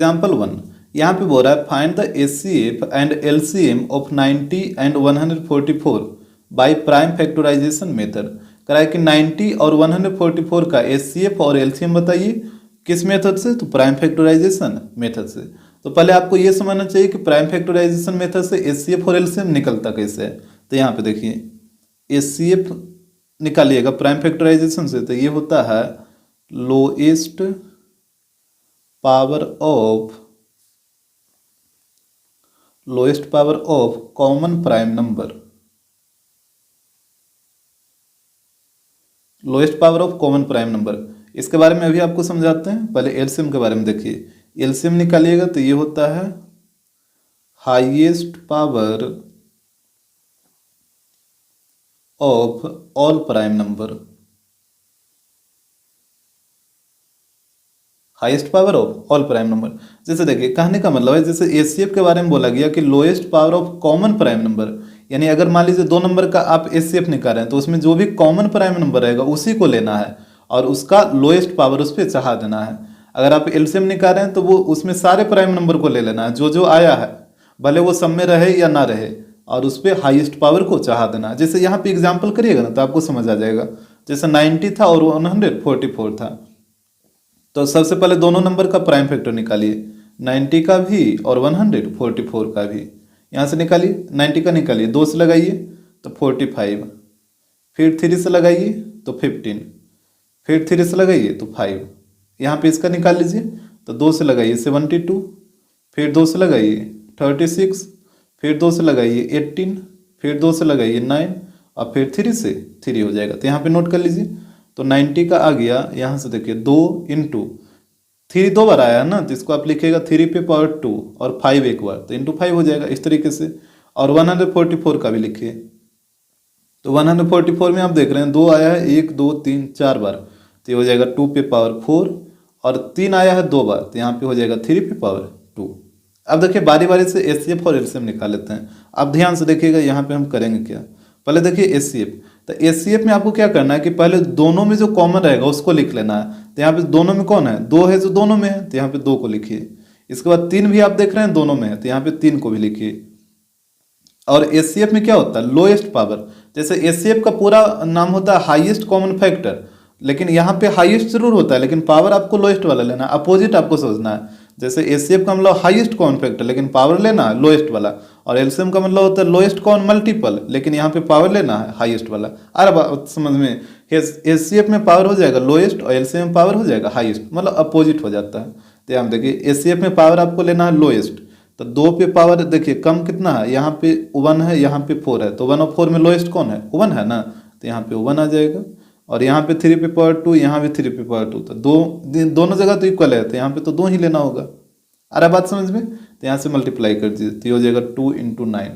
Example 1, यहाँ पे बोल रहा है find the HCF and LCM of 90 and 144 by prime factorisation method. कह रहा है कि 90 और 144 का एचसीएफ और एलसीएम बताइए, किस मेथड से? तो प्राइम फैक्टराइजेशन मेथड से। तो पहले आपको ये समझना चाहिए कि प्राइम फैक्टराइजेशन मेथड से एचसीएफ और एलसीएम निकलता कैसे है। तो यहाँ पे देखिए, एचसीएफ निकालिएगा प्राइम फैक्टराइजेशन से, तो ये होता है lowest power of common prime number, lowest power of common prime number. इसके बारे में अभी आपको समझाते हैं, पहले एलसीएम के बारे में देखिए। एलसीएम निकालिएगा तो ये होता है highest power of all prime number, highest power of all prime number. जैसे देखिए, कहने का मतलब है जैसे एचसीएफ के बारे में बोला गया कि lowest power of common prime number, यानी अगर मान लीजिए 2 नंबर का आप एचसीएफ निकाल रहे हैं तो उसमें जो भी कॉमन प्राइम नंबर रहेगा उसी को लेना है और उसका लोएस्ट पावर उस पर चढ़ा देना है। अगर आप एलसीएम निकाल रहे हैं तो वो उसमें सारे प्राइम नंबर को ले लेना है, जो जो आया है, भले वो सब में रहे या ना रहे, और उस पर हाईएस्ट पावर को चढ़ा देना है। जैसे यहाँ पे एग्जाम्पल करिएगा ना तो आपको समझ आ जाएगा। जैसे 90 था और 144 था, तो सबसे पहले दोनों नंबर का प्राइम फैक्टर निकालिए, 90 का भी और 144 का भी। यहाँ से निकालिए, 90 का निकालिए, 2 से लगाइए तो 45, फिर 3 से लगाइए तो 15, फिर 3 से लगाइए तो 5। यहाँ पे इसका निकाल लीजिए तो 2 से लगाइए 72, फिर 2 से लगाइए 36, फिर 2 से लगाइए 18, फिर 2 से लगाइए 9 और फिर 3 से 3 हो जाएगा। तो यहाँ पे नोट कर लीजिए, तो 90 का आ गया, यहाँ से देखिए 2 इंटू 3 2 बार आया है ना, तो इसको आप लिखिएगा 3 पे पावर 2 और 5 एक बार, तो इंटू 5 हो जाएगा इस तरीके से। और 144 का भी लिखिए, तो 144 में आप देख रहे हैं 2 आया है 1 2 3 4 बार, तो ये हो जाएगा 2 पे पावर 4, और 3 आया है 2 बार, तो यहाँ पे हो जाएगा 3 पे पावर 2। अब देखिए बारी बारी से एचसीएफ और एलसीएम निकाल लेते हैं। अब ध्यान से देखिएगा यहाँ पे हम करेंगे क्या। पहले देखिए एचसीएफ, तो एचसीएफ में आपको क्या करना है कि पहले दोनों में जो कॉमन रहेगा उसको लिख लेना है। तो यहाँ पे दोनों में कौन है? 2 है, जो दोनों में है, तो यहाँ पे 2 को लिखिए। इसके बाद 3 भी आप देख रहे हैं दोनों में है, तो यहाँ पे 3 को भी लिखिए। और एचसीएफ में क्या होता है? Lowest power. जैसे एचसीएफ का पूरा नाम होता है हाईएस्ट कॉमन फैक्टर, लेकिन यहाँ पे हाईएस्ट जरूर होता है, लेकिन पावर आपको लोएस्ट वाला लेना है, अपोजिट आपको सोचना है। जैसे एचसीएफ का मतलब हाईएस्ट कॉमन फैक्टर, लेकिन पावर लेना है लोएस्ट वाला, और एलसीएम का मतलब होता है लोएस्ट कॉमन मल्टीपल, लेकिन यहाँ पे पावर लेना है हाईएस्ट वाला। अरे बात समझ में, एचसीएफ में पावर हो जाएगा लोएस्ट और एलसीएम में पावर हो जाएगा हाईएस्ट, मतलब अपोजिट हो जाता है। तो यहाँ देखिए एचसीएफ में पावर आपको लेना है लोएस्ट, तो 2 पे पावर देखिए कम कितना है, यहाँ पे 1 है, यहाँ पे 4 है, तो 1 और 4 में लोएस्ट कौन है? 1 है ना, तो यहाँ पे 1 आ जाएगा। और यहाँ पे 3 पे पावर 2, यहाँ भी 3 पे पावर 2, तो दोनों जगह तो इक्वल है, तो यहाँ पे तो 2 ही लेना होगा। अरे बात समझ में, तो यहाँ से मल्टीप्लाई कर दीजिए, तो ये हो जाएगा 2 इंटू 9,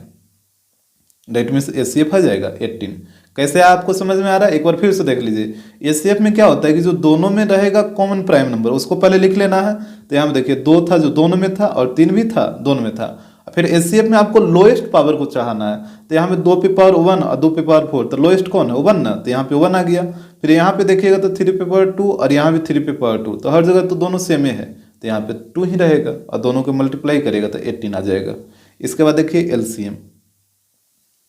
डेट मीन्स एचसीएफ आ जाएगा 18। कैसे आपको समझ में आ रहा है? एक बार फिर से देख लीजिए। एचसीएफ में क्या होता है कि जो दोनों में रहेगा कॉमन प्राइम नंबर उसको पहले लिख लेना है। तो यहाँ पे देखिए 2 था जो दोनों में था, और 3 भी था दोनों में था। फिर एचसीएफ में आपको लोएस्ट पावर को चाहना है, तो यहाँ पे 2 पे पावर 1 और 2 पे पावर 4, तो लोएस्ट कौन है? 1 ना, तो यहाँ पे 1 आ गया। फिर यहाँ पे देखिएगा तो 3 पे पावर 2 और यहाँ भी 3 पे पावर 2, तो हर जगह तो दोनों सेम है, तो यहाँ पे 2 ही रहेगा, और दोनों को मल्टीप्लाई करेगा तो 18 आ जाएगा। इसके बाद देखिए एलसीएम,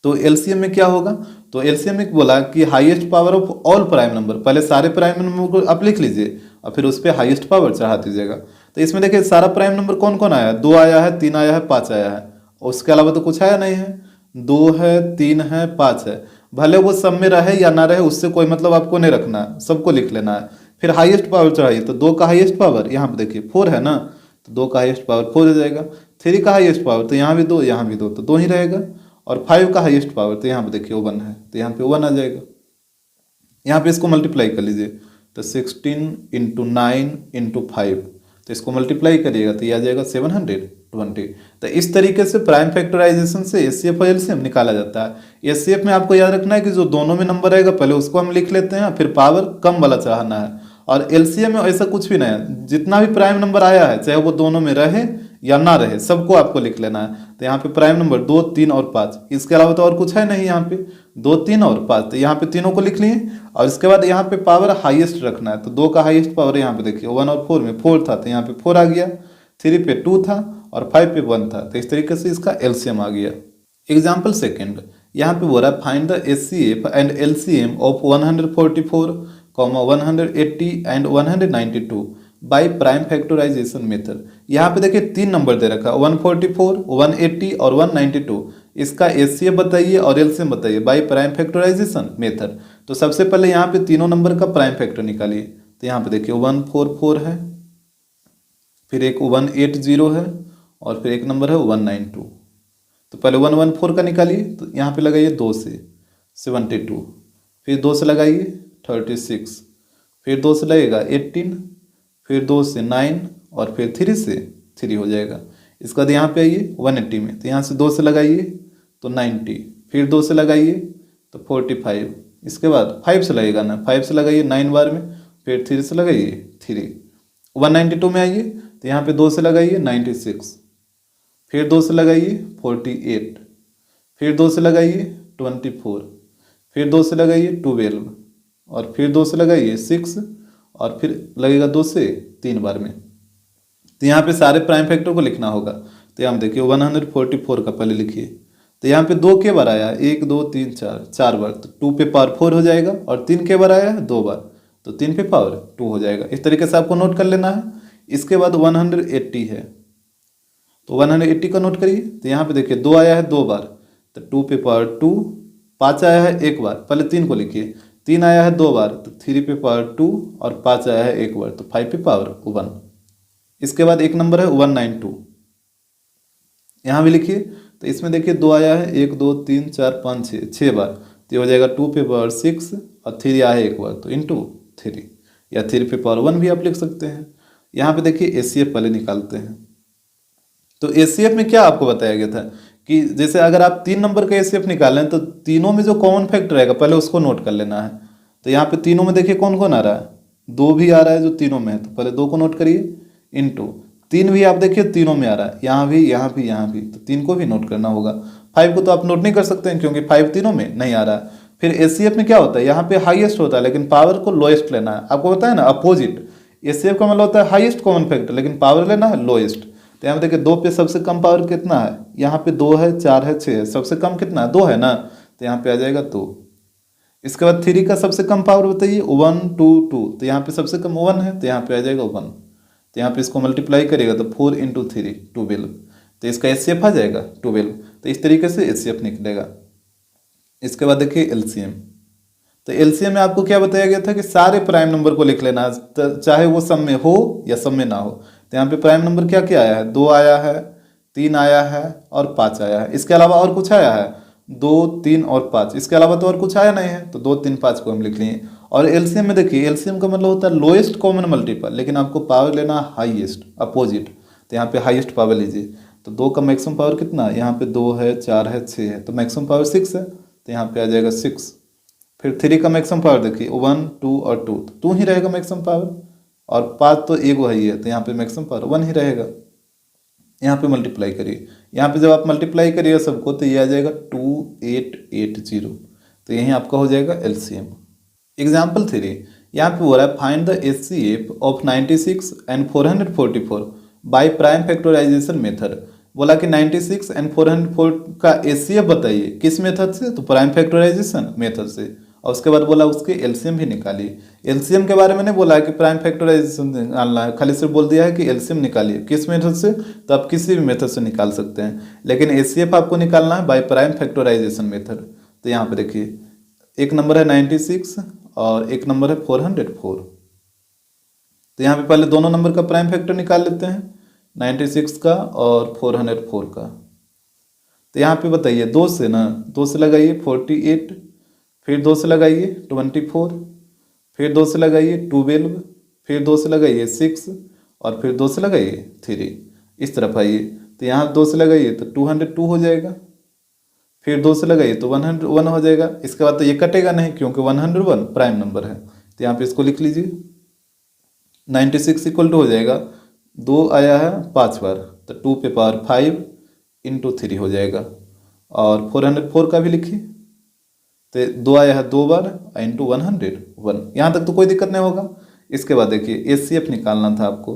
तो एलसीएम में क्या होगा? तो एलसीएम में बोला कि highest power of all prime number, पहले सारे प्राइम नंबर को आप लिख लीजिए और फिर उस पर हाईएस्ट पावर चढ़ा दीजिएगा। तो इसमें देखिए सारा प्राइम नंबर कौन कौन आया है? 2 आया है, 3 आया है, 5 आया है, उसके अलावा तो कुछ आया नहीं है। 2 है, 3 है, 5 है, भले वो सब में रहे या ना रहे उससे कोई मतलब आपको नहीं रखना है, सबको लिख लेना है। फिर हाईएस्ट पावर चढ़ाइए, तो 2 का हाईएस्ट पावर यहाँ पे देखिए 4 है ना, तो 2 का हाईएस्ट पावर 4 हो जाएगा। 3 का हाईएस्ट पावर, तो यहाँ भी 2 यहाँ भी 2, तो 2 ही रहेगा। और 5 का हाईएस्ट पावर, तो यहाँ पे देखिए 1 है, तो यहाँ पे 1 आ जाएगा। यहाँ पे इसको मल्टीप्लाई कर लीजिए, तो 16 इंटू 9 इंटू 5, तो इसको मल्टीप्लाई करिएगा तो ये आ जाएगा 720। तो इस तरीके से प्राइम फैक्टराइजेशन से एचसीएफ और एलसीएम निकाला जाता है। एचसीएफ में आपको याद रखना है कि जो दोनों में नंबर रहेगा पहले उसको हम लिख लेते हैं, फिर पावर कम वाला चढ़ाना है। और एलसीएम में ऐसा कुछ भी नहीं है, जितना भी प्राइम नंबर आया है चाहे वो दोनों में रहे या ना रहे सबको आपको लिख लेना है। तो यहाँ पे प्राइम नंबर 2 3 और 5, इसके अलावा तो और कुछ है नहीं। यहाँ पे 2 3 और 5, तो यहाँ पे तीनों को लिख लिए। और इसके बाद यहाँ पे पावर हाईएस्ट रखना है, तो 2 का हाईएस्ट पावर यहाँ पे देखिए 1 और 4 में 4 था, तो यहाँ पे 4 आ गया। 3 पे 2 था और 5 पे 1 था, तो इस तरीके से इसका एलसीएम आ गया। एग्जाम्पल सेकेंड, यहाँ पे बोल रहा है find the HCF and LCM of 144, 180 and 192 by prime factorisation method. यहाँ पे देखिए 3 नंबर दे रखा है, 144, 180 और 192। इसका एचसीएफ बताइए और एलसीएम बताइए बाई प्राइम फैक्टराइजेशन मेथड। तो सबसे पहले यहाँ पे तीनों नंबर का प्राइम फैक्टर निकालिए। तो यहाँ पे देखिए 144 है, फिर एक 180 है और फिर एक नंबर है 192। तो पहले 114 का निकालिए, तो यहाँ पे लगाइए 2 से 72, फिर 2 से लगाइए 36, फिर 2 से लगेगा 18, फिर 2 से 9 और फिर 3 से 3 हो जाएगा। इसके बाद यहाँ पे आइए 180 में, तो यहाँ से 2 से लगाइए तो 90, फिर 2 से लगाइए तो 45, इसके बाद 5 से लगेगा ना, 5 से लगाइए 9 बार में, फिर 3 से लगाइए 3। 192 में आइए तो यहाँ पे 2 से लगाइए 96, फिर 2 से लगाइए 48, फिर 2 से लगाइए 24, फिर 2 से लगाइए 12 और फिर 2 से लगाइए 6 और फिर लगेगा 2 से 3 बार में। तो यहाँ पे सारे प्राइम फैक्टर को लिखना होगा। तो यहाँ देखिए 144 का पहले लिखिए, तो यहाँ पे 2 के बार आया है, 1 2 3 4, 4 बार, तो 2 पे पावर 4 हो जाएगा, और 3 के बार आया है 2 बार, तो 3 पे पावर 2 हो जाएगा। इस तरीके से आपको नोट कर लेना है। इसके बाद 180 है, तो 180 का नोट करिए। तो यहाँ पे देखिए 2 आया है 2 बार, तो 2 पे पावर 2, 5 आया है 1 बार, पहले 3 को लिखिए, 3 आया है 2 बार, तो 3 पे पावर 2 और 5 आया है 1 बार, तो 5 पे पावर 1। इसके बाद एक नंबर है 192, यहाँ भी लिखिए। तो इसमें देखिए 2 आया है, 1 2 3 4 5 6, 6 बार, तो ये हो जाएगा 2 पे पावर 6 और 3 आया है 1 बार, तो इंटू 3, या 3 पे पावर 1 भी आप लिख सकते हैं। यहाँ पे देखिए एचसीएफ पहले निकालते हैं। तो एचसीएफ में क्या आपको बताया गया था कि जैसे अगर आप 3 नंबर का एचसीएफ निकालें तो तीनों में जो कॉमन फैक्टर रहेगा पहले उसको नोट कर लेना है। तो यहाँ पे तीनों में देखिए कौन कौन आ रहा है, 2 भी आ रहा है जो तीनों में है, तो पहले 2 को नोट करिए, इंटू 3 भी आप देखिए तीनों में आ रहा है, यहाँ भी यहाँ भी यहाँ भी, तो 3 को भी नोट करना होगा। 5 को तो आप नोट नहीं कर सकते हैं क्योंकि 5 तीनों में नहीं आ रहा है। फिर एचसीएफ में क्या होता है, यहाँ पे हाईएस्ट होता है लेकिन पावर को लोएस्ट लेना है। आपको पता है ना, अपोजिट। एचसीएफ का मतलब होता है हाईएस्ट कॉमन फैक्टर, लेकिन पावर लेना है लोएस्ट। तो यहाँ पे देखिए 2 पे सबसे कम पावर कितना है, यहाँ पे 2 है, 4 है, 6 है, सबसे कम कितना है 2 है ना, तो यहाँ पे आ जाएगा 2। इसके बाद 3 का सबसे कम पावर बताइए, 1 2 2, तो यहाँ पे सबसे कम 1 है, तो यहाँ पे आ जाएगा 1। तो यहाँ पे इसको मल्टीप्लाई करिएगा तो 4 × 3 12, तो इसका एचसीएफ आ जाएगा 12। तो इस तरीके से एचसीएफ निकलेगा। इसके बाद देखिए एलसीएम। तो एलसीएम में आपको क्या बताया गया था कि सारे प्राइम नंबर को लिख लेना, चाहे वो सम में हो या सम में ना हो। तो यहाँ पे प्राइम नंबर क्या क्या आया है, 2 आया है, 3 आया है और 5 आया है। इसके अलावा और कुछ आया है, 2 3 और 5, इसके अलावा तो और कुछ आया नहीं है, तो 2 3 5 को हम लिख लिए। और एलसीएम में देखिए, एलसीएम का मतलब होता है लोएस्ट कॉमन मल्टीपल, लेकिन आपको पावर लेना हाईएस्ट, अपोजिट। तो यहाँ पे हाईएस्ट पावर लीजिए। तो 2 का मैक्सिमम पावर कितना है, यहाँ पे 2 है, 4 है, 6 है, तो मैक्सिमम पावर 6 है, तो यहाँ पे आ जाएगा 6। फिर 3 का मैक्सिमम पावर देखिए 1 2 और 2, तो 2 ही रहेगा मैक्सिमम पावर, और 5 तो एक ही है, तो यहाँ पे मैक्सिमम पावर 1 ही रहेगा। यहाँ पे मल्टीप्लाई करिए, यहाँ पे जब आप मल्टीप्लाई करिएगा सबको तो ये आ जाएगा 2880, तो यही आपका हो जाएगा एलसीएम। एग्जाम्पल 3, यहाँ पे हो रहा है find the HCF of 96 and 444 by prime factorisation method. बोला कि 96 एंड 404 का एचसीएफ बताइए, किस मेथड से, तो प्राइम फैक्टराइजेशन मेथड से। और उसके बाद बोला उसके एलसीएम भी निकालिए। एलसीएम के बारे में नहीं बोला है कि प्राइम फैक्टराइजेशन निकालना है, खाली सिर्फ बोल दिया है कि एलसीएम निकालिए किस मेथड से, तो आप किसी भी मेथड से निकाल सकते हैं, लेकिन एचसीएफ आपको निकालना है बाय प्राइम फैक्टराइजेशन मेथड। तो यहाँ पे देखिए एक नंबर है 96 और एक नंबर है 404। तो यहाँ पे पहले दोनों नंबर का प्राइम फैक्टर निकाल लेते हैं, 96 का और 404 का। तो यहाँ पे बताइए 2 से ना, 2 से लगाइए 48, फिर 2 से लगाइए 24, फिर 2 से लगाइए 12, फिर 2 से लगाइए 6 और फिर 2 से लगाइए 3। इस तरफ आइए, तो यहाँ 2 से लगाइए तो 202 हो जाएगा, फिर 2 से लगाइए तो 101 हो जाएगा। इसके बाद तो ये कटेगा नहीं क्योंकि 101 प्राइम नंबर है, तो यहाँ पे इसको लिख लीजिए। 96 इक्वल टू हो जाएगा, 2 आया है 5 बार, तो 2 पे पावर 5 × 3 हो जाएगा। और 404 का भी लिखिए, तो 2 आया है 2 बार × 101। यहाँ तक तो कोई दिक्कत नहीं होगा। इसके बाद देखिए एचसीएफ निकालना था आपको,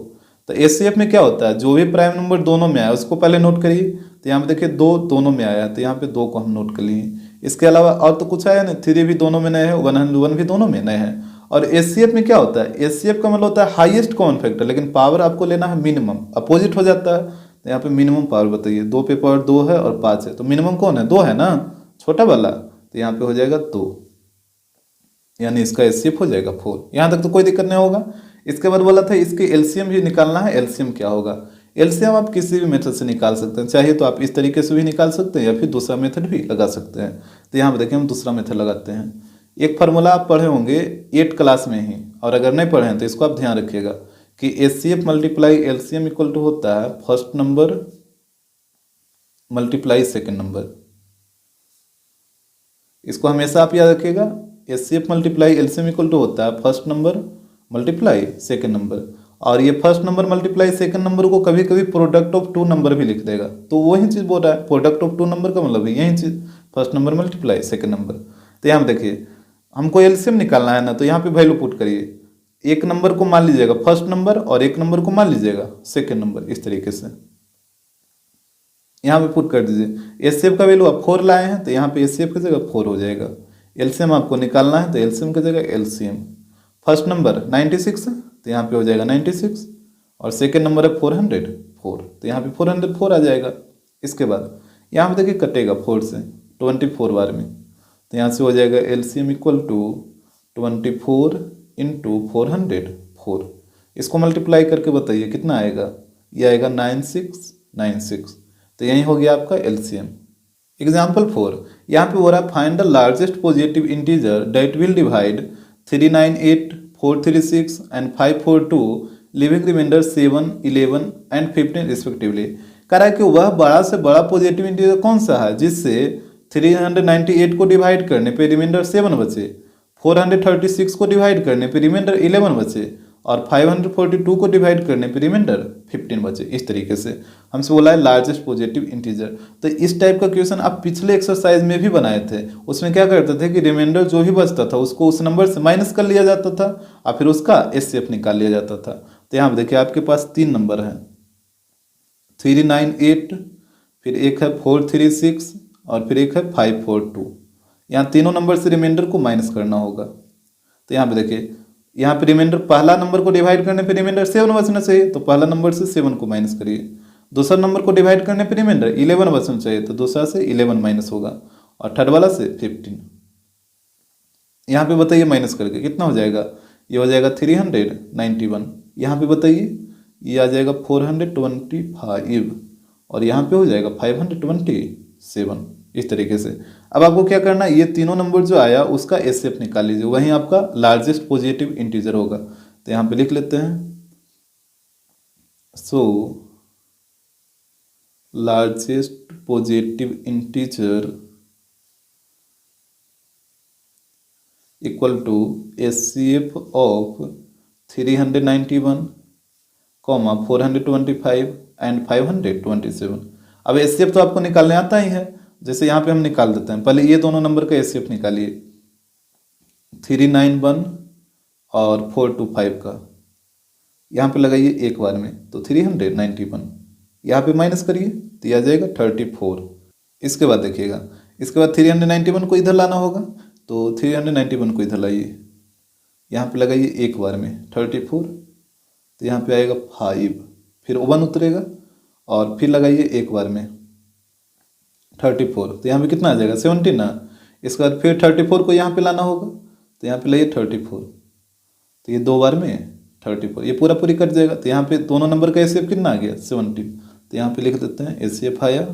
तो एचसीएफ में क्या होता है, जो भी प्राइम नंबर दोनों में आया उसको पहले नोट करिए। तो यहाँ पे देखिए 2 दोनों में आया, तो यहाँ पे 2 को हम नोट कर लिए। इसके अलावा और तो कुछ आया नहीं, 3 भी दोनों में नए हैं, 101 भी दोनों में नए हैं। और एचसीएफ में क्या होता है, एचसीएफ का मतलब होता है हाईएस्ट कॉमन फैक्टर, लेकिन पावर आपको लेना है मिनिमम, अपोजिट हो जाता है। तो यहाँ पे मिनिमम पावर बताइए, 2 पे पावर 2 है और 5 है, तो मिनिमम कौन है, 2 है ना, छोटा वाला। तो यहाँ पे हो जाएगा 2, यानी इसका एचसीएफ हो जाएगा 4। यहाँ तक तो कोई दिक्कत नहीं होगा। इसके बाद बोला था इसके एलसीएम भी निकालना है। एलसीएम क्या होगा, एलसीएम आप किसी भी मेथड से निकाल सकते हैं, चाहे तो आप इस तरीके से भी निकाल सकते हैं या फिर दूसरा मेथड भी लगा सकते हैं। तो यहाँ पे देखिए हम दूसरा मेथड लगाते हैं। एक फार्मूला आप पढ़े होंगे 8 क्लास में ही, और अगर नहीं पढ़े हैं तो इसको आप ध्यान रखिएगा कि HCF multiply LCM equal to होता है first number multiply second number. इसको हमेशा आप याद रखिएगा, HCF multiply LCM equal to होता है first number multiply second number. और ये first number multiply second number को कभी कभी प्रोडक्ट ऑफ 2 नंबर भी लिख देगा, तो वही चीज़ बोल रहा है, प्रोडक्ट ऑफ 2 नंबर का मतलब है यही चीज़, first number multiply second number. तो यहाँ देखिए हमको एलसीएम निकालना है ना, तो यहाँ पे वैल्यू पुट करिए। एक नंबर को मान लीजिएगा फर्स्ट नंबर और एक नंबर को मान लीजिएगा सेकेंड नंबर, इस तरीके से यहाँ पे पुट कर दीजिए। एचसीएफ का वैल्यू आप 4 लाए हैं, तो यहाँ पे एचसीएफ की जगह 4 हो जाएगा। एलसीएम आपको निकालना है, तो एलसीएम की जगह एलसीएम। फर्स्ट नंबर 96 है, तो यहाँ पे हो जाएगा 96, और सेकेंड नंबर है 404, तो यहाँ पे 404 आ जाएगा। इसके बाद यहाँ पे देखिए कटेगा 4 से 24 बार में, तो यहाँ से हो जाएगा एलसीएम इक्वल टू 24 इंटू 404। इसको मल्टीप्लाई करके बताइए कितना आएगा, ये आएगा 9696। तो यही हो गया आपका एलसीएम। एग्जाम्पल 4, यहाँ पे हो रहा है find the largest positive integer that will divide 398 436 and 542 leaving remainder 7 11 and 15 respectively. कह रहा है कि वह बड़ा से बड़ा पॉजिटिव इंटीजर कौन सा है जिससे 398 को डिवाइड करने पे रिमाइंडर 7 बचे, 436 को डिवाइड करने पे रिमाइंडर 11 बचे, और 542 को डिवाइड करने पे रिमाइंडर 15 बचे। इस तरीके से हमसे बोला है लार्जेस्ट पॉजिटिव इंटीजर। तो इस टाइप का क्वेश्चन आप पिछले एक्सरसाइज में भी बनाए थे। उसमें क्या करते थे कि रिमाइंडर जो भी बचता था उसको उस नंबर से माइनस कर लिया जाता था और फिर उसका एचसीएफ निकाल लिया जाता था। तो यहाँ पर देखिए आपके पास 3 नंबर हैं, 398, फिर एक है 436 और फिर एक है 542। यहाँ तीनों नंबर से रिमाइंडर को माइनस करना होगा। तो यहाँ पे देखिए, यहाँ पे रिमाइंडर पहला नंबर को डिवाइड करने पे रिमाइंडर 7 बचना चाहिए, तो पहला नंबर से 7 को माइनस करिए। दूसरा नंबर को डिवाइड करने पे रिमाइंडर 11 बचना चाहिए, तो दूसरा से 11 माइनस होगा, और थर्ड वाला से 15। यहाँ पे बताइए माइनस करके कितना हो जाएगा, ये हो जाएगा 391। यहाँ पे बताइए ये आ जाएगा 425, और यहाँ पे हो जाएगा 527। इस तरीके से अब आपको क्या करना है, ये तीनों नंबर जो आया उसका एचसीएफ निकाल लीजिए, वहीं आपका लार्जेस्ट पॉजिटिव इंटीजर होगा। तो यहाँ पे लिख लेते हैं, so largest positive integer equal to HCF of 391, 425 and 527। अब एचसीएफ तो आपको निकालने आता ही है, जैसे यहाँ पे हम निकाल देते हैं। पहले ये दोनों नंबर का एचसीएफ निकालिए, 391 और 425 का, यहाँ पे लगाइए एक बार में, तो 391। यहाँ पे माइनस करिए तो यह आ जाएगा 34। इसके बाद देखिएगा, इसके बाद 391 को इधर लाना होगा, तो 391 को इधर लाइए, यहाँ पे लगाइए एक बार में 34, तो यहाँ पे आएगा 5, फिर 1 उतरेगा, और फिर लगाइए एक बार में 34, तो यहाँ पे कितना आ जाएगा 17 ना। इसके बाद फिर 34 को यहाँ पे लाना होगा, तो यहाँ पे लाइए 34, तो ये 2 बार में 34, ये पूरा पूरी कट जाएगा। तो यहाँ पे दोनों नंबर का एचसीएफ कितना आ गया 17, तो यहाँ पे लिख देते हैं एचसीएफ आया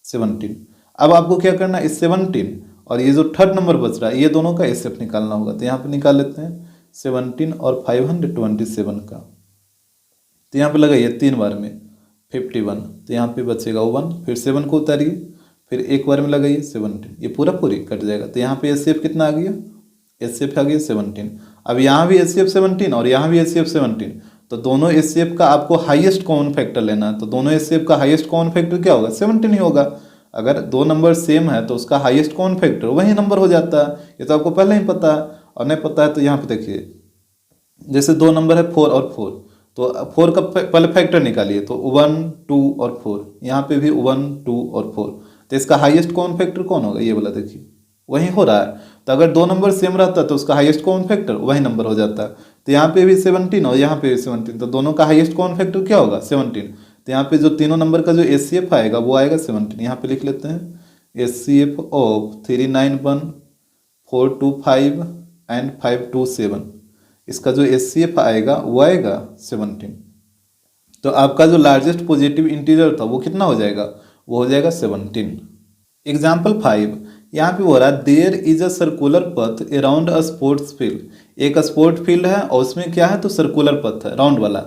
17। अब आपको क्या करना है, इस 17 और ये जो थर्ड नंबर बच रहा है ये दोनों का एचसीएफ निकालना होगा। तो यहाँ पे निकाल लेते हैं 17 और 527 का, तो यहाँ पे लगाइए 3 बार में 51, तो यहाँ पे बचेगा 1, फिर 7 को उतारिए, फिर एक बार में लगाइए 17, ये पूरा पूरी कट जाएगा। तो यहाँ पे एचसीएफ कितना आ गया, एचसीएफ आ गया 17। अब यहाँ भी एचसीएफ 17 और यहाँ भी एचसीएफ 17, तो दोनों एचसीएफ का आपको हाईएस्ट कॉमन फैक्टर लेना है। तो दोनों एचसीएफ का हाईएस्ट कॉमन फैक्टर क्या होगा, 17 ही होगा। अगर दो नंबर सेम है तो उसका हाईएस्ट कॉमन फैक्टर वही नंबर हो जाता है, ये तो आपको पहले ही पता है। और नहीं पता है तो यहाँ पे देखिए, जैसे दो नंबर है 4 और 4, तो 4 का पहले फैक्टर निकालिए, तो 1 2 और 4, यहाँ पे भी 1 2 और 4, तो इसका हाईएस्ट कॉमन फैक्टर कौन होगा, ये वाला देखिए वही हो रहा है। तो अगर दो नंबर सेम रहता तो उसका हाईएस्ट कॉमन फैक्टर वही नंबर हो जाता है। तो यहाँ पे भी 17 और यहाँ पे भी 17, तो दोनों का हाईएस्ट कॉमन फैक्टर क्या होगा 17। तो यहाँ पे जो तीनों नंबर का जो एचसीएफ आएगा वो आएगा 17। यहाँ पे लिख लेते हैं एचसीएफ ऑफ 391 425 एंड 527, इसका जो एचसीएफ आएगा वो आएगा 17। तो आपका जो लार्जेस्ट पॉजिटिव इंटीजर था वो कितना हो जाएगा, वो हो जाएगा 17। एग्जाम्पल 5, यहाँ पे हो रहा है देयर इज अ सर्कुलर पथ अराउंड अ स्पोर्ट्स फील्ड। एक स्पोर्ट फील्ड है और उसमें क्या है, तो सर्कुलर पथ है, राउंड वाला।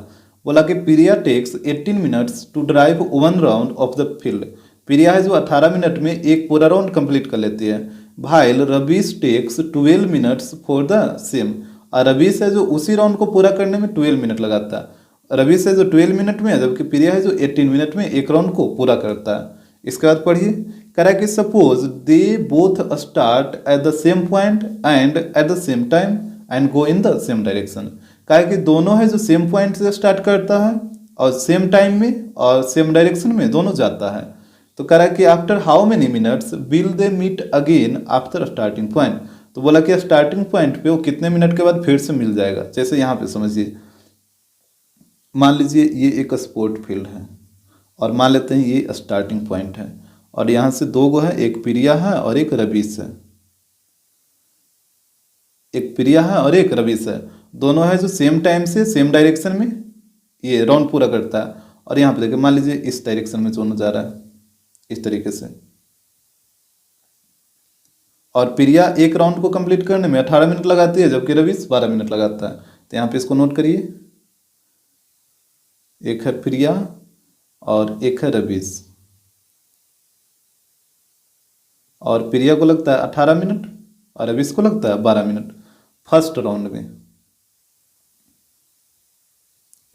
बोला कि Priya takes 18 minutes to drive 1 round of the field. Priya है जो 18 मिनट में एक पूरा राउंड कंप्लीट कर लेती है। While Rabish takes 12 minutes for the same. और रबीश है जो उसी राउंड को पूरा करने में 12 मिनट लगाता है। रबीश है जो 12 मिनट में है, जबकि प्रिया है जो 18 मिनट में एक राउंड को पूरा करता है। इसके बाद पढ़िए, करा कि suppose they both start at the same point and at the same time and go in the same direction. कहा कि दोनों है जो सेम पॉइंट से स्टार्ट करता है और सेम टाइम में और सेम डायरेक्शन में दोनों जाता है। तो करा कि after how many minutes will they meet again after starting point. तो बोला कि स्टार्टिंग पॉइंट पे वो कितने मिनट के बाद फिर से मिल जाएगा। जैसे यहाँ पे समझिए, मान लीजिए ये एक स्पोर्ट फील्ड है और मान लेते हैं ये स्टार्टिंग पॉइंट है, और यहाँ से दो गो है, एक प्रिया है और एक रबीश है। एक प्रिया है और एक रबीश है, दोनों है जो सेम टाइम से सेम डायरेक्शन में ये राउंड पूरा करता है। और यहाँ पे देखिए, मान लीजिए इस डायरेक्शन में दोनों जा रहा है इस तरीके से, और प्रिया एक राउंड को कंप्लीट करने में 18 मिनट लगाती है, जबकि रबीश 12 मिनट लगाता है। तो यहाँ पे इसको नोट करिए, एक है प्रिया और एक है रबीश, और प्रिया को लगता है 18 मिनट और रबीश को लगता है 12 मिनट फर्स्ट राउंड में।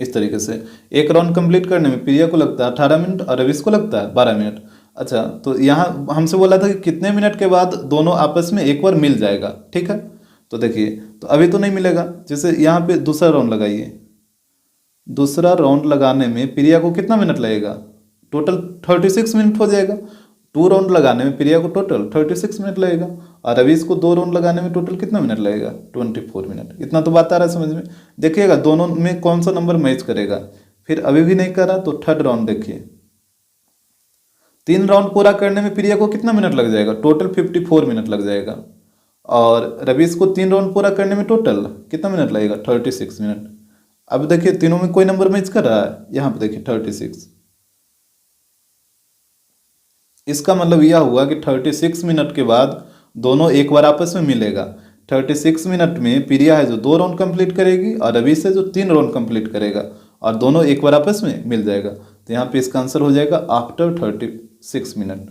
इस तरीके से एक राउंड कंप्लीट करने में प्रिया को लगता है 18 मिनट और रबीश को लगता है 12 मिनट। अच्छा, तो यहाँ हमसे बोला था कि कितने मिनट के बाद दोनों आपस में एक बार मिल जाएगा, ठीक है। तो देखिए, तो अभी तो नहीं मिलेगा। जैसे यहाँ पे दूसरा राउंड लगाइए, दूसरा राउंड लगाने में प्रिया को कितना मिनट लगेगा, टोटल 36 मिनट हो जाएगा। 2 राउंड लगाने में प्रिया को टोटल 36 मिनट लगेगा, और रवीश को 2 राउंड लगाने में टोटल कितना मिनट लगेगा, 24 मिनट। इतना तो बात आ रहा है समझ में। देखिएगा दोनों में कौन सा नंबर मैच करेगा। फिर अभी भी नहीं करा तो थर्ड राउंड देखिए, 3 राउंड पूरा करने में प्रिया को कितना मिनट लग जाएगा, टोटल 54 मिनट लग जाएगा, और रवीश को 3 राउंड पूरा करने में टोटल कितना मिनट लगेगा, 36 मिनट। अब देखिए तीनों में कोई नंबर मैच कर रहा है, यहाँ पे देखिए 36। इसका मतलब यह हुआ कि 36 मिनट के बाद दोनों एक बार आपस में मिलेगा। 36 मिनट में प्रिया है जो 2 राउंड कंप्लीट करेगी और रवीश है जो 3 राउंड कंप्लीट करेगा, और दोनों एक बार आपस में मिल जाएगा। तो यहाँ पे इसका आंसर हो जाएगा आफ्टर 36 मिनट,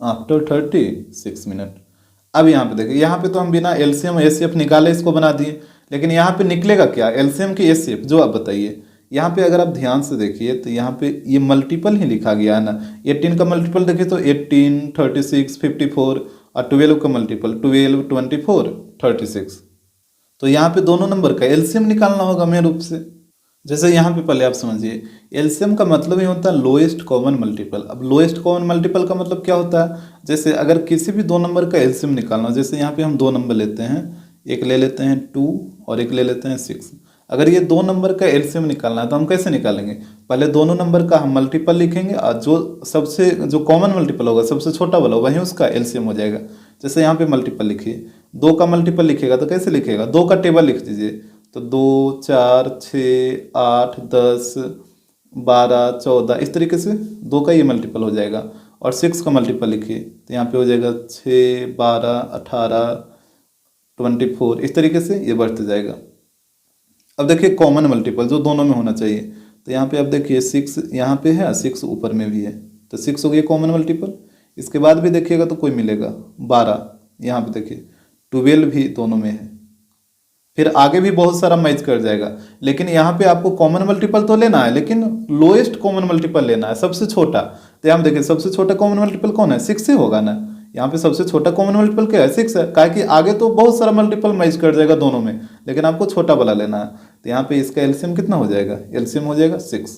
आफ्टर 36 मिनट। अब यहाँ पे देखिए, यहाँ पे तो हम बिना एलसीएम एचसीएफ निकाले इसको बना दिए, लेकिन यहाँ पे निकलेगा क्या, एलसीएम की एचसीएफ, जो आप बताइए। यहाँ पे अगर आप ध्यान से देखिए तो यहाँ पे ये मल्टीपल ही लिखा गया है ना। 18 का मल्टीपल देखिए तो 18, 36, 54, और 12 का मल्टीपल 12, 24, 36। तो यहाँ पे दोनों नंबर का एलसीएम निकालना होगा मेन रूप से। जैसे यहाँ पे पहले आप समझिए, एलसीएम का मतलब ही होता है लोएस्ट कॉमन मल्टीपल। अब लोएस्ट कॉमन मल्टीपल का मतलब क्या होता है, जैसे अगर किसी भी 2 नंबर का एलसीएम निकालना, जैसे यहाँ पे हम 2 नंबर लेते हैं, एक ले लेते हैं 2 और एक ले लेते हैं 6। अगर ये 2 नंबर का एलसीएम निकालना है तो हम कैसे निकालेंगे, पहले दोनों नंबर का हम मल्टीपल लिखेंगे, और जो कॉमन मल्टीपल होगा सबसे छोटा वाला वही उसका एलसीएम हो जाएगा। जैसे यहाँ पे मल्टीपल लिखिए, 2 का मल्टीपल लिखिएगा तो कैसे लिखिएगा, 2 का टेबल लिख दीजिए, तो 2, 4, 6, 8, 10, 12, 14, इस तरीके से 2 का ये मल्टीपल हो जाएगा। और 6 का मल्टीपल लिखिए तो यहाँ पे हो जाएगा 6, 12, 18, 24, इस तरीके से ये बढ़ते जाएगा। अब देखिए कॉमन मल्टीपल जो दोनों में होना चाहिए, तो यहाँ पे अब देखिए 6 यहाँ पे है, 6 ऊपर में भी है, तो 6 हो गया कॉमन मल्टीपल। इसके बाद भी देखिएगा तो कोई मिलेगा 12, यहाँ पे देखिए 12 भी दोनों में है। फिर आगे भी बहुत सारा मैच कर जाएगा, लेकिन यहाँ पे आपको कॉमन मल्टीपल तो लेना है, लेकिन लोएस्ट कॉमन मल्टीपल लेना है, सबसे छोटा। तो यहाँ देखिए सबसे छोटा कॉमन मल्टीपल कौन है, 6 ही होगा ना। यहाँ पे सबसे छोटा कॉमन मल्टीपल क्या है, 6 है, काहे कि आगे तो बहुत सारा मल्टीपल मैच कर जाएगा दोनों में, लेकिन आपको छोटा वाला लेना है। तो यहाँ पे इसका एलसीएम कितना हो जाएगा, एलसीएम हो जाएगा 6।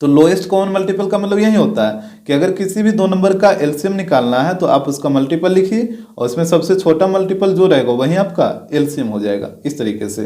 तो लोएस्ट कॉमन मल्टीपल का मतलब यही होता है कि अगर किसी भी दो नंबर का एलसीएम निकालना है तो आप उसका मल्टीपल लिखिए और उसमें सबसे छोटा मल्टीपल जो रहेगा वही आपका एलसीएम हो जाएगा, इस तरीके से।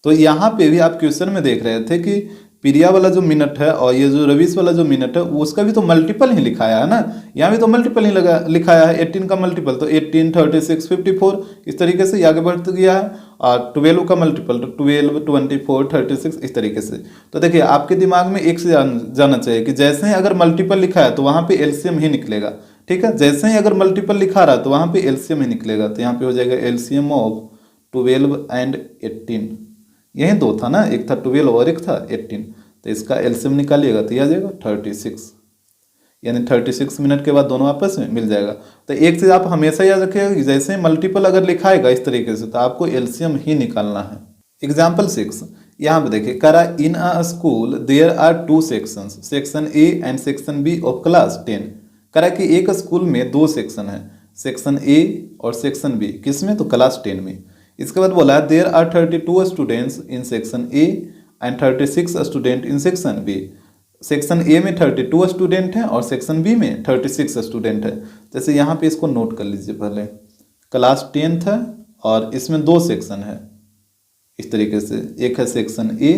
तो यहाँ पे भी आप क्वेश्चन में देख रहे थे कि प्रिया वाला जो मिनट है और ये जो रवीश वाला जो मिनट है वो उसका भी तो मल्टीपल ही लिखाया है ना, यहाँ भी तो मल्टीपल ही लिखाया है 18 का मल्टीपल, तो 18, 36, 54 इस तरीके से आगे बढ़ते गया है। और 12 का मल्टीपल तो 12, 24, 36 इस तरीके से। तो देखिए आपके दिमाग में एक से जाना चाहिए कि जैसे ही अगर मल्टीपल लिखा है तो वहाँ पे एलसीएम ही निकलेगा, ठीक है। जैसे ही अगर मल्टीपल लिखा रहा तो वहाँ पे एलसीएम ही निकलेगा। तो यहाँ पे हो जाएगा एलसीएम ऑफ 12 एंड 18, यही दो था ना, एक था 12 और एक था 18, तो इसका एलसीएम निकालिएगा तो आ जाएगा 36, यानी 36 मिनट के बाद दोनों आपस में मिल जाएगा। तो एक चीज़ आप हमेशा याद रखिएगा कि जैसे ही मल्टीपल अगर लिखाएगा इस तरीके से तो आपको एलसीएम ही निकालना है। एग्जाम्पल 6 यहाँ पे देखिए, करा in a school there are 2 sections, section A and section B of class 10। करा कि एक स्कूल में 2 सेक्शन है, सेक्शन ए और सेक्शन बी, किसमें, तो क्लास 10 में। इसके बाद बोला there are 32 students in section A and 36 student in section B. Section A में 32 स्टूडेंट हैं और सेक्शन बी में 36 स्टूडेंट है। जैसे यहाँ पे इसको नोट कर लीजिए, पहले क्लास 10 है और इसमें 2 सेक्शन है इस तरीके से, एक है सेक्शन ए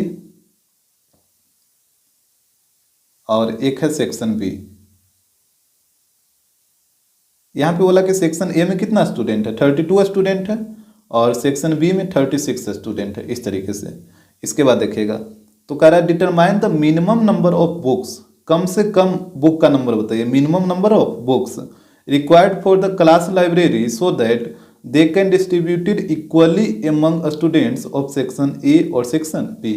और एक है सेक्शन बी। यहाँ पे बोला कि सेक्शन ए में कितना स्टूडेंट है, 32 स्टूडेंट है और सेक्शन बी में 36 स्टूडेंट है, इस तरीके से। इसके बाद देखिएगा तो कह रहा है determine the minimum number of books, कम से कम बुक का नंबर बताइए, minimum number of books required for the class library so that they can distributed equally among students of section A और सेक्शन बी।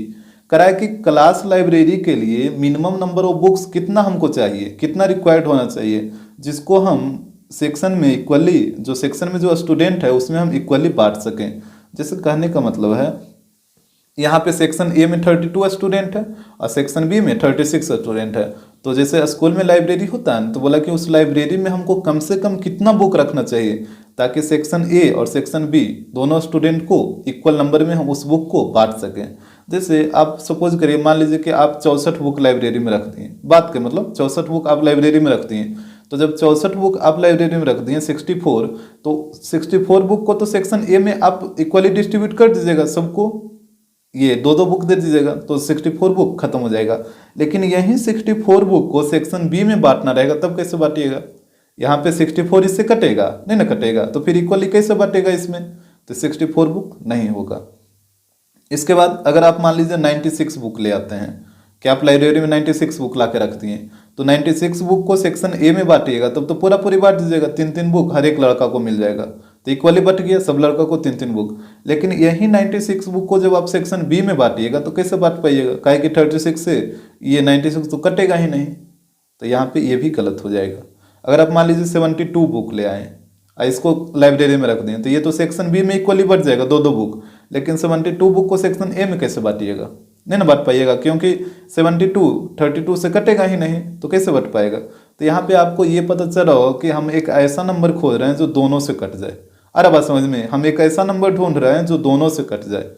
करा है कि क्लास लाइब्रेरी के लिए मिनिमम नंबर ऑफ बुक्स कितना हमको चाहिए, कितना रिक्वायर्ड होना चाहिए, जिसको हम सेक्शन में इक्वली, जो सेक्शन में जो स्टूडेंट है उसमें हम इक्वली बांट सकें। जैसे कहने का मतलब है यहाँ पे सेक्शन ए में 32 स्टूडेंट है और सेक्शन बी में 36 स्टूडेंट है। तो जैसे स्कूल में लाइब्रेरी होता है तो बोला कि उस लाइब्रेरी में हमको कम से कम कितना बुक रखना चाहिए ताकि सेक्शन ए और सेक्शन बी दोनों स्टूडेंट को इक्वल नंबर में हम उस बुक को बांट सकें। जैसे आप सपोज करिए, मान लीजिए कि आप 64 बुक लाइब्रेरी में रखती हैं, बात के मतलब 64 बुक आप लाइब्रेरी में रखती हैं, तो जब 64 बुक आप लाइब्रेरी में रख दिए 64, तो 64 बुक को तो सेक्शन ए में आप इक्वली डिस्ट्रीब्यूट कर दीजिएगा, सबको ये 2-2 बुक दे दीजिएगा तो 64 बुक खत्म हो जाएगा। लेकिन यही 64 बुक को सेक्शन बी में बांटना रहेगा, तब कैसे बांटिएगा, यहाँ पे 64 इससे कटेगा नहीं ना, कटेगा तो फिर इक्वली कैसे बांटेगा इसमें, तो 64 बुक नहीं होगा। इसके बाद अगर आप मान लीजिए 96 बुक ले आते हैं कि आप लाइब्रेरी में 96 बुक ला के रखती हैं, तो 96 बुक को सेक्शन ए में बांटिएगा तब तो पूरा पूरी बांट दीजिएगा, 3-3 बुक हर एक लड़का को मिल जाएगा, तो इक्वली बट गया, सब लड़का को 3-3 बुक। लेकिन यही 96 बुक को जब आप सेक्शन बी में बांटिएगा तो कैसे बांट पाइएगा, काहे कि 36 से ये 96 तो कटेगा ही नहीं, तो यहाँ पे ये भी गलत हो जाएगा। अगर आप मान लीजिए 72 बुक ले आए और इसको लाइब्रेरी में रख दें तो ये तो सेक्शन बी में इक्वली बढ़ जाएगा 2-2 बुक, लेकिन 72 बुक को सेक्शन ए में कैसे बांटिएगा, नहीं ना बांट पाइएगा, क्योंकि 72 32 से कटेगा ही नहीं, तो कैसे बांट पाएगा। तो यहाँ पे आपको ये पता चला हो कि हम एक ऐसा नंबर खोज रहे हैं जो दोनों से कट जाए। अरे बात समझ में, हम एक ऐसा नंबर ढूंढ रहे हैं जो दोनों से कट जाए।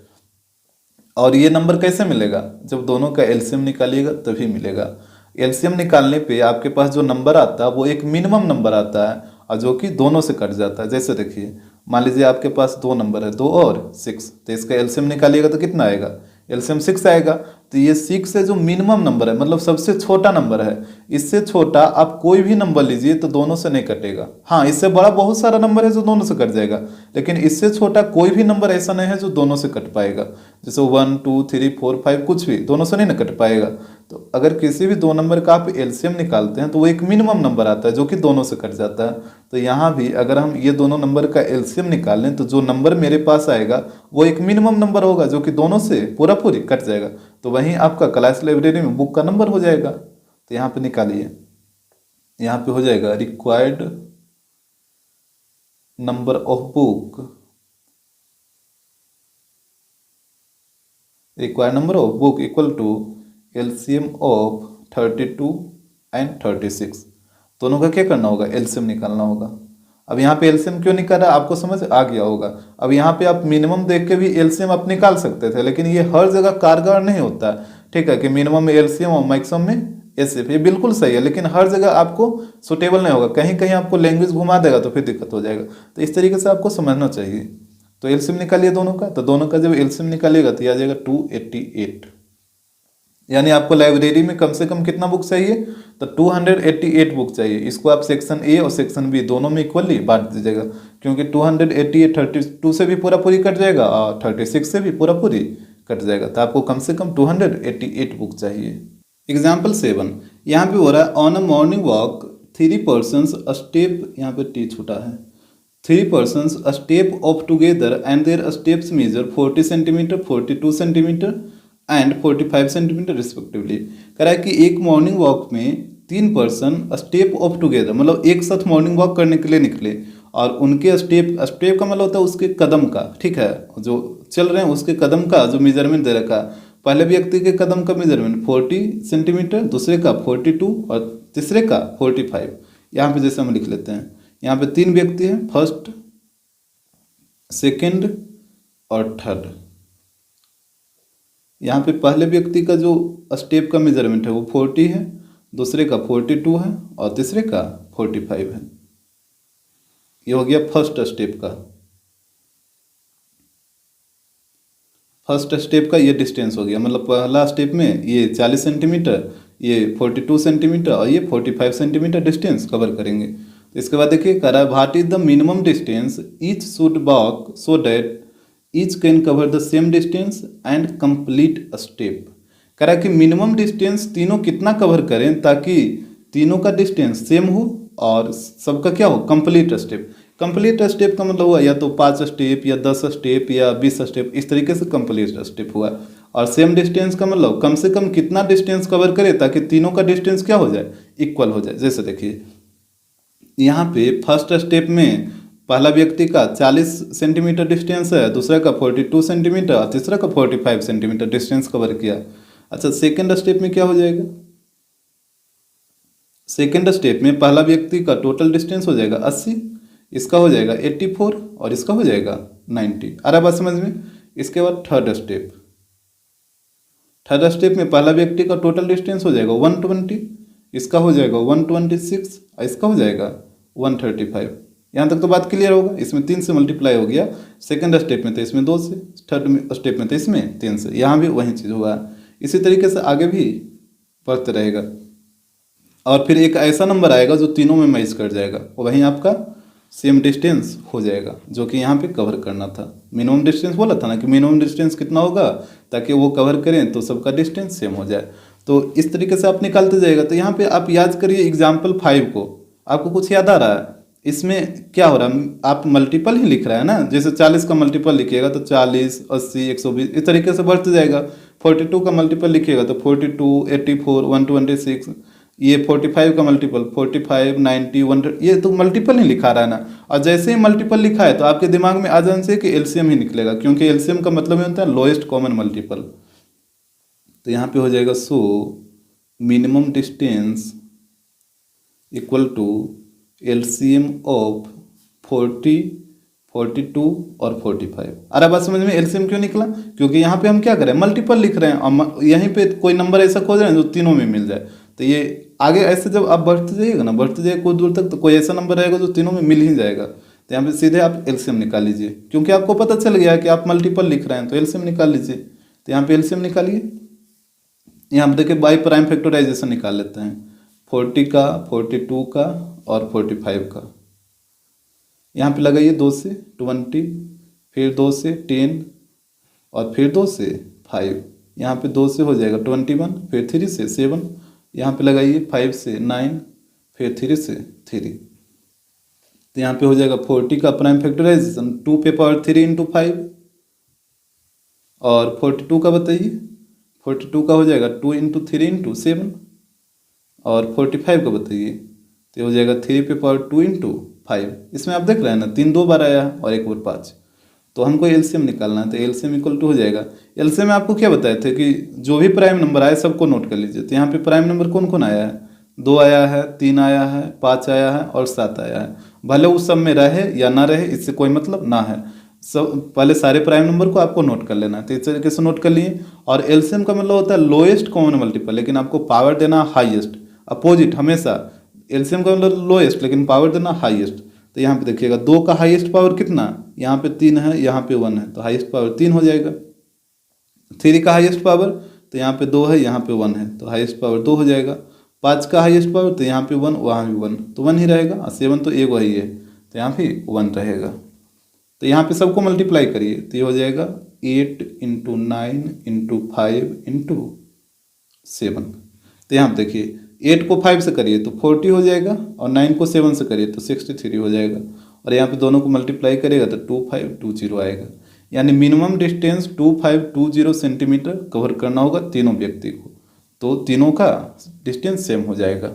और ये नंबर कैसे मिलेगा, जब दोनों का एलसीएम निकालिएगा तभी मिलेगा। एलसीएम निकालने पे आपके पास जो नंबर आता है वो एक मिनिमम नंबर आता है और जो कि दोनों से कट जाता है। जैसे देखिए, मान लीजिए आपके पास 2 नंबर है, 2 और 6, तो इसका एलसीएम निकालिएगा तो कितना आएगा, एलसीएम 6 आएगा। तो ये 6 है जो मिनिमम नंबर है, मतलब सबसे छोटा नंबर है, इससे छोटा आप कोई भी नंबर लीजिए तो दोनों से नहीं कटेगा। हाँ, इससे बड़ा बहुत सारा नंबर है जो दोनों से कट जाएगा, लेकिन इससे छोटा कोई भी नंबर ऐसा नहीं है जो दोनों से कट पाएगा। जैसे 1 2 3 4 5 कुछ भी दोनों से नहीं ना कट पाएगा। तो अगर किसी भी 2 नंबर का आप एलसीएम निकालते हैं तो वो एक मिनिमम नंबर आता है जो कि दोनों से कट जाता है। तो यहाँ भी अगर हम ये दोनों नंबर का एलसीएम निकाल लें तो जो नंबर मेरे पास आएगा वो एक मिनिमम नंबर होगा जो कि दोनों से पूरा पूरी कट जाएगा। तो वहीं आपका क्लास लाइब्रेरी में बुक का नंबर हो जाएगा। तो यहाँ पे निकालिए, यहाँ पे हो जाएगा required number of book, required number of book equal to LCM of 32 and 36। दोनों का क्या करना होगा, एलसीएम निकालना होगा। अब यहाँ पे एलसीएम क्यों नहीं कर रहा, आपको समझ आ गया होगा। अब यहाँ पे आप मिनिमम देख के भी एलसीएम आप निकाल सकते थे, लेकिन ये हर जगह कारगर नहीं होता, ठीक है, कि मिनिमम में एलसीएम और मैक्सिमम में एसएफ, ये बिल्कुल सही है, लेकिन हर जगह आपको सुटेबल नहीं होगा, कहीं कहीं आपको लैंग्वेज घुमा देगा तो फिर दिक्कत हो जाएगा। तो इस तरीके से आपको समझना चाहिए। तो एलसीएम निकालिए दोनों का, तो दोनों का जब एलसीएम निकालिएगा तो आ जाएगा 288, यानी आपको लाइब्रेरी में कम से कम कितना बुक चाहिए, तो 288 बुक चाहिए। इसको आप सेक्शन ए और सेक्शन बी दोनों में इक्वली बांट दीजिएगा, क्योंकि 288 32 से भी पूरा पूरी कट जाएगा और 36 से भी पूरा पूरी कट जाएगा, तो आपको कम से कम 288 बुक चाहिए। एग्जाम्पल 7 यहाँ पे हो रहा है, on a morning walk 3 persons a step, यहाँ पे टी छूटा है, 3 persons a step off together and their steps measure 40 centimeter, 42 centimeter and 45 centimetre respectively. कह रहा है कि एक मॉर्निंग वॉक में 3 पर्सन स्टेप ऑफ टुगेदर, मतलब एक साथ मॉर्निंग वॉक करने के लिए निकले, और उनके स्टेप का मतलब होता है उसके कदम का, ठीक है, जो चल रहे हैं उसके कदम का जो मेजरमेंट दे रखा। पहले व्यक्ति के कदम का मेजरमेंट 40 सेंटीमीटर, दूसरे का 42 और तीसरे का 45। यहाँ पे जैसे हम लिख लेते हैं, यहाँ पे 3 व्यक्ति हैं, फर्स्ट, सेकेंड और थर्ड। यहाँ पे पहले व्यक्ति का जो स्टेप का मेजरमेंट है वो 40 है, दूसरे का 42 है और तीसरे का 45 है। ये हो गया फर्स्ट स्टेप का, फर्स्ट स्टेप का ये डिस्टेंस हो गया, मतलब पहला स्टेप में ये 40 सेंटीमीटर, ये 42 सेंटीमीटर और ये 45 सेंटीमीटर डिस्टेंस कवर करेंगे। तो इसके बाद देखिए कह रहा है what is the minimum distance each should walk so that each can cover the same distance and complete step. कह रहा है कि मिनिमम डिस्टेंस तीनों कितना कवर करें ताकि तीनों का डिस्टेंस सेम हो और सबका क्या हो, कंप्लीट स्टेप। कंप्लीट स्टेप का मतलब हुआ या तो 5 स्टेप या 10 स्टेप या 20 स्टेप, इस तरीके से कंप्लीट स्टेप हुआ। और सेम डिस्टेंस का मतलब कम से कम कितना डिस्टेंस कवर करे ताकि तीनों का डिस्टेंस क्या हो जाए, इक्वल हो जाए। जैसे देखिए यहाँ पे फर्स्ट स्टेप में पहला व्यक्ति का 40 सेंटीमीटर डिस्टेंस है, दूसरा का 42 सेंटीमीटर और तीसरा का 45 सेंटीमीटर डिस्टेंस कवर किया। अच्छा सेकेंड स्टेप में क्या हो जाएगा, सेकेंड स्टेप में पहला व्यक्ति का टोटल डिस्टेंस हो जाएगा 80, इसका हो जाएगा 84 और इसका हो जाएगा 90। आ रहा बात समझ में। इसके बाद थर्ड स्टेप, थर्ड स्टेप में पहला व्यक्ति का टोटल डिस्टेंस हो जाएगा 120, इसका हो जाएगा 126 और इसका हो जाएगा 135। यहाँ तक तो बात क्लियर होगा। इसमें 3 से मल्टीप्लाई हो गया, सेकंड स्टेप में तो इसमें 2 से, थर्ड स्टेप में तो इसमें 3 से, यहाँ भी वही चीज़ हुआ। इसी तरीके से आगे भी बढ़ते रहेगा और फिर एक ऐसा नंबर आएगा जो तीनों में मैच कर जाएगा, और वहीं आपका सेम डिस्टेंस हो जाएगा, जो कि यहाँ पे कवर करना था। मिनिमम डिस्टेंस बोला था ना कि मिनिमम डिस्टेंस कितना होगा ताकि वो कवर करें तो सबका डिस्टेंस सेम हो जाए। तो इस तरीके से आप निकालते जाएगा। तो यहाँ पे आप याद करिए एग्जाम्पल 5 को, आपको कुछ याद आ रहा है? इसमें क्या हो रहा है, आप मल्टीपल ही लिख रहा है ना, जैसे 40 का मल्टीपल लिखिएगा तो 40, 80, 120 इस तरीके से बढ़ते जाएगा। 42 का मल्टीपल लिखिएगा तो 42, 84, 126, ये 45 का मल्टीपल 45, 90, 100, ये तो मल्टीपल ही लिखा रहा है ना। और जैसे ही मल्टीपल लिखा है तो आपके दिमाग में आ जाने से कि एलसीएम ही निकलेगा, क्योंकि एलसीएम का मतलब ये होता है लोएस्ट कॉमन मल्टीपल। तो यहाँ पे हो जाएगा so minimum distance equal to LCM of 40, 42 और 45। अरे बात समझ में, एलसीएम क्यों निकला? क्योंकि यहाँ पे हम क्या करें, मल्टीपल लिख रहे हैं और यहीं पे कोई नंबर ऐसा खोज रहे हैं जो तीनों में मिल जाए। तो ये आगे ऐसे जब आप बढ़ते जाइएगा ना, बढ़ते जाइए कुछ दूर तक, तो कोई ऐसा नंबर रहेगा जो तीनों में मिल ही जाएगा। तो यहाँ पे सीधे आप एलसीएम निकाल लीजिए, क्योंकि आपको पता चल गया कि आप मल्टीपल लिख रहे हैं तो एलसीएम निकाल लीजिए। तो यहाँ पे एलसीएम निकालिए। यहाँ पे देखिए बाई प्राइम फैक्टराइजेशन निकाल लेते हैं, 40 का, 42 का और 45 का। यहाँ पे लगाइए 2 से 20, फिर 2 से 10 और फिर 2 से 5। यहाँ पे 2 से हो जाएगा 21, फिर 3 से 7, यहाँ पे लगाइए 5 से 9, फिर 3 से 3। तो यहाँ पे हो जाएगा 40 का प्राइम फैक्टराइजेशन 2 पे पावर 3 इंटू 5, और 42 का बताइए, 42 का हो जाएगा 2 इंटू 3 इंटू 7, और 45 का बताइए तो हो जाएगा 3 पे पावर 2 इंटू 5। इसमें आप देख रहे हैं ना 3 2 बार आया और 1 बार 5। तो हमको एलसीएम निकालना है, तो एलसीएम इक्वल टू हो जाएगा। एलसीएम में आपको क्या बताए थे कि जो भी प्राइम नंबर आए सबको नोट कर लीजिए। तो यहाँ पे प्राइम नंबर कौन कौन आया है, 2 आया है, 3 आया है, 5 आया है और 7 आया है। भले उस सब में रहे या ना रहे, इससे कोई मतलब ना है। सब पहले सारे प्राइम नंबर को आपको नोट कर लेना है, तो इस तरीके से नोट कर लिए। और एलसीएम का मतलब होता है लोएस्ट कॉमन मल्टीपल, लेकिन आपको पावर देना हाईएस्ट। अपोजिट हमेशा, एलसीएम का मतलब लोएस्ट लेकिन पावर देना हाईएस्ट। तो यहाँ पे देखिएगा 2 का हाईएस्ट पावर कितना, यहाँ पे 3 है, यहाँ पे 1 है, तो हाईएस्ट पावर 3 हो जाएगा। 3 का हाईएस्ट पावर, तो यहाँ पे 2 है, यहाँ पे 1 है, तो हाईएस्ट पावर 2 हो जाएगा। 5 का हाईएस्ट पावर, तो यहाँ पे 1, वहाँ भी 1, तो 1 ही रहेगा। और 7 तो एक वही है, तो यहाँ पे 1 रहेगा। तो यहाँ पे सबको मल्टीप्लाई करिए, तो ये हो जाएगा 8 इंटू 9 इंटू 5 इंटू 7। तो यहाँ पे देखिए 8 को 5 से करिए तो 40 हो जाएगा, और 9 को 7 से करिए तो 63 हो जाएगा। और यहाँ पे दोनों को मल्टीप्लाई करेगा तो 2520 आएगा। यानी मिनिमम डिस्टेंस 2520 सेंटीमीटर कवर करना होगा तीनों व्यक्ति को, तो तीनों का डिस्टेंस सेम हो जाएगा।